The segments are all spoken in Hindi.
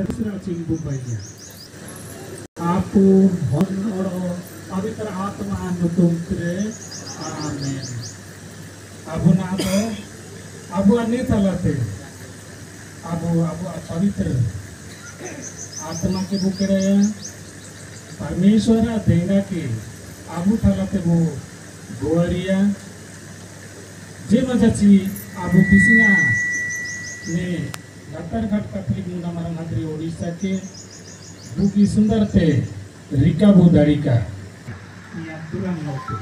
दूसरा चिंबू पाइया आपको हन और पवित्र आत्मा नुतुम करे आमेन। अबु ना तो अबु अन्य तलाते अबु पवित्र आत्मा के बुकरे परमेश्वर देगा के अबु तलाते वो गोरिया जे मजाची अबु किसिना ने लतारघाट कैथोलिक मुंडा मारंग हादरी ओडिशा के बुकी सुंदर थे रिका बुदारिका या तुरंग होते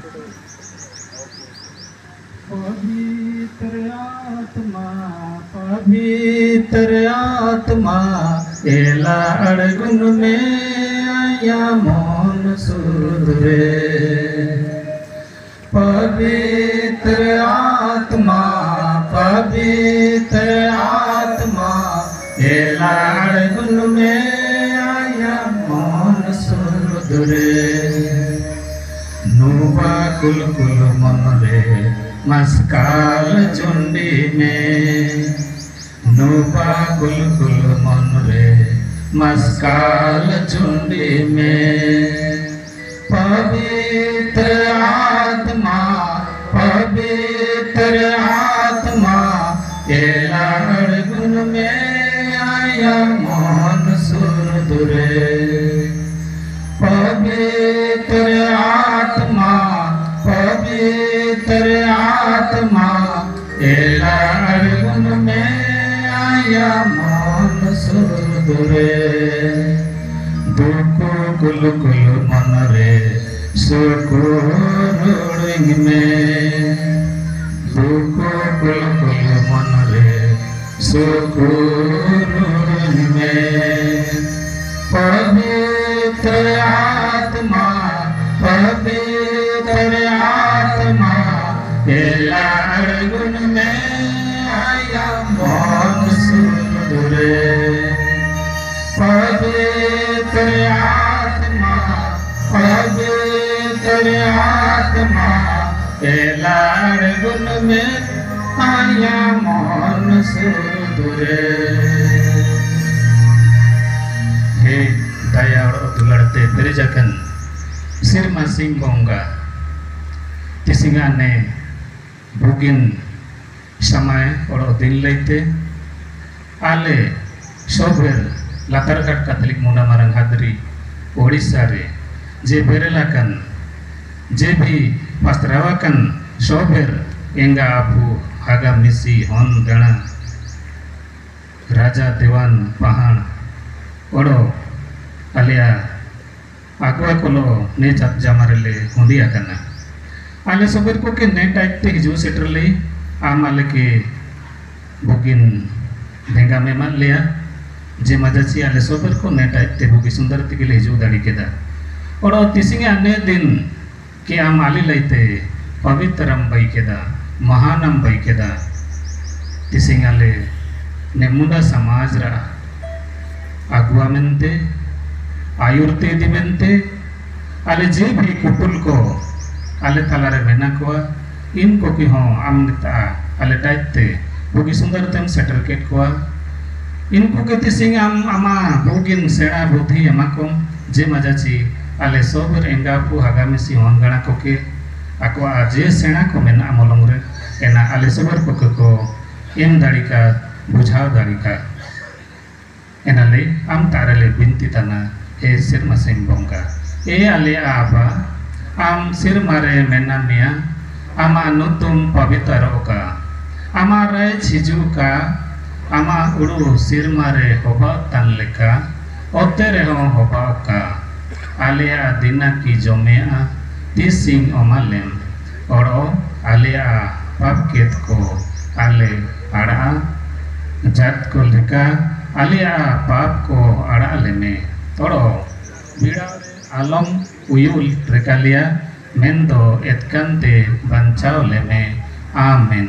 पवित्र आत्मा एला अड़गुन में आया मौन सुधरे पवित्र आत्मा एला अड़गुन में आया मौन सुधरे नुबा कुल कुल मन रे मस्काल चुंडी में नुबा कुल कुल मन रे मस्काल चुंडी में पवित्र आत्मा एला अड़गुन में आया मौन सुधरे पवित्र आत्मा एला अड़गुन में आया मौन सुधरे दुखो कुल कुल मन रे सुखो रुड़िंग में दुखो कुल कुल मन रे सुखो रुड़िंग में पवित्र आत्मा एला अड़गुन में आया मौन सुधरे पवित्र आत्मा एला अड़गुन में आया मौन सुधरे। हे दया और दुलड़ते तेरे जखन सिर मसिंग बोंगा तिसिंगा ने बुगिन समय और दिन लेते आले सोबेर लतारघाट कैथोलिक मुंडा मारंग हादरी ओडिशा रे जे बेरेलाकन जे भी पास्त्रावाकन सोबेर एंगा आपू हागा मिसी हन गणा राजा देवान पहाड़ ओडो आलिया आगवा कोलो ने जामारेले हुंदिया कना आले सोबेर को के ने टाइप ते हिजू सेटर ले आम आले के बुगिन भेंगा में मान लिया जे मजाची आले सोबेर को ने टाइप ते बुगी सुंदर ते के ले हिजू दाड़ी केदा और तिसिंगे अन्य दिन के आम आली लेते पवित्रम बाई केदा महानम बाई केदा तिसिंगाले ने मुंडा समाज रा अगुआ मेनते आयुर्ते दिमेंते आले जे भी कुपुल को आले तलारे मेना को इनको की हों आमनिता आले टाइपते बुगी सुंदर तेम सेटर केट को इनको के तिसिंग आमा बुगिन सेना बुद्धि अमाकोम जे मजाची आले सोबर एंगा पु हागामिसी होन गणा को के आको जे सेना को मेना अमलंग रे एना आले सोबर को एम दाड़ी का बुझाव दाड़ी का एना ले आम तारले बिनती तना ए सिर मसिंग बोंगा ए आले आबा आम सिर मारे मेना मिया आमा नुतुम पवित्र का आमा रे छिजू का आमा उड़ू सिर मारे होबा तन लेका ओते रे होबा का आलिया दिना की जमेआ तिसिंग ओमालेम ओरो आलिया पाप केत को आले आड़ा जात को लेका आलिया पाप को आड़ा लेमे ओरो बिड़ा आलम उयुल रेकालिया मेंदो एतकंते बंचाव लेमे आमेन।